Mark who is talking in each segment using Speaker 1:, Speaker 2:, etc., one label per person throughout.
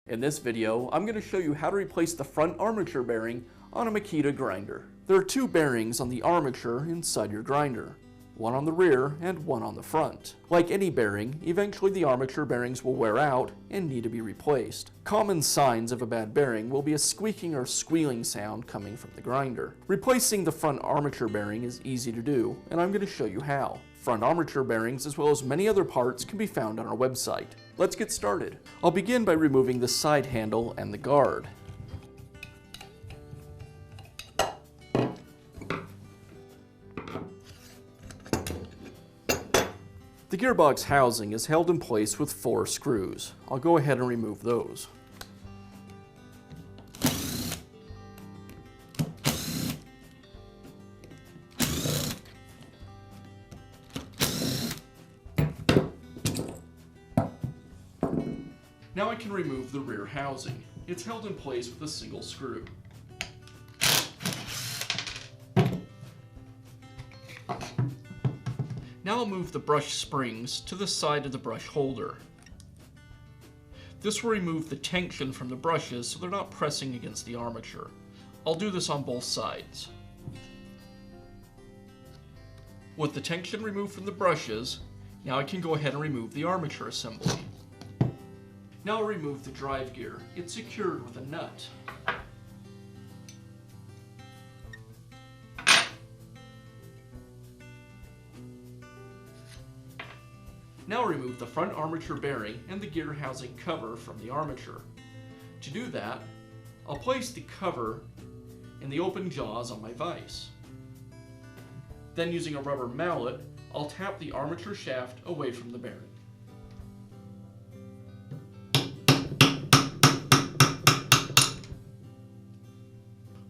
Speaker 1: In this video, I'm going to show you how to replace the front armature bearing on a Makita grinder. There are two bearings on the armature inside your grinder, one on the rear and one on the front. Like any bearing, eventually the armature bearings will wear out and need to be replaced. Common signs of a bad bearing will be a squeaking or squealing sound coming from the grinder. Replacing the front armature bearing is easy to do, and I'm going to show you how. Front armature bearings, as well as many other parts, can be found on our website. Let's get started. I'll begin by removing the side handle and the guard. The gearbox housing is held in place with 4 screws. I'll go ahead and remove those. Now I can remove the rear housing. It's held in place with a single screw. Now I'll move the brush springs to the side of the brush holder. This will remove the tension from the brushes so they're not pressing against the armature. I'll do this on both sides. With the tension removed from the brushes, now I can go ahead and remove the armature assembly. Now I'll remove the drive gear. It's secured with a nut. Now I'll remove the front armature bearing and the gear housing cover from the armature. To do that, I'll place the cover in the open jaws on my vise. Then using a rubber mallet, I'll tap the armature shaft away from the bearing.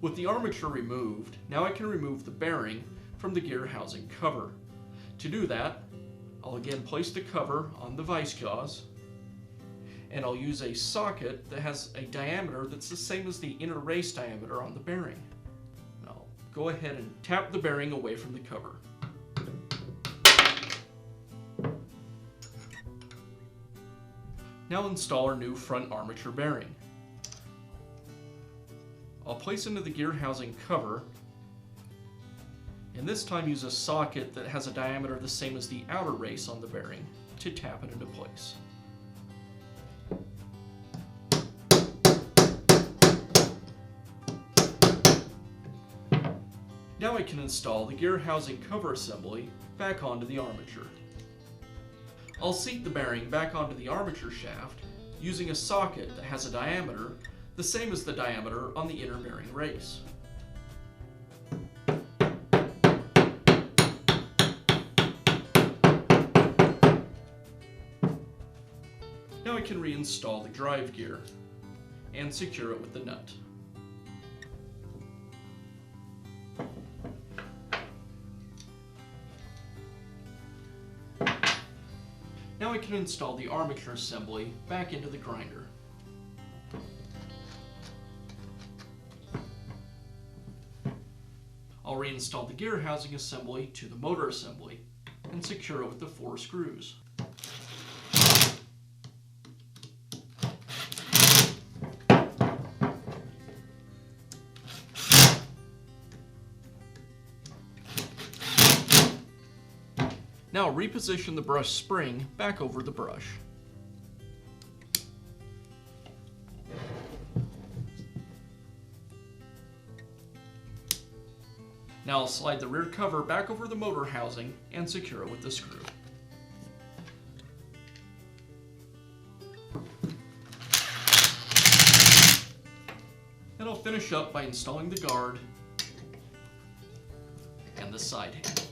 Speaker 1: With the armature removed, now I can remove the bearing from the gear housing cover. To do that, I'll again place the cover on the vise jaws, and I'll use a socket that has a diameter that's the same as the inner race diameter on the bearing. And I'll go ahead and tap the bearing away from the cover. Now install our new front armature bearing. I'll place into the gear housing cover, and this time use a socket that has a diameter the same as the outer race on the bearing to tap it into place. Now I can install the gear housing cover assembly back onto the armature. I'll seat the bearing back onto the armature shaft using a socket that has a diameter the same as the diameter on the inner bearing race. Now I can reinstall the drive gear and secure it with the nut. Now I can install the armature assembly back into the grinder. I'll reinstall the gear housing assembly to the motor assembly and secure it with the 4 screws. Now reposition the brush spring back over the brush. Now I'll slide the rear cover back over the motor housing and secure it with the screw. And I'll finish up by installing the guard and the side handle.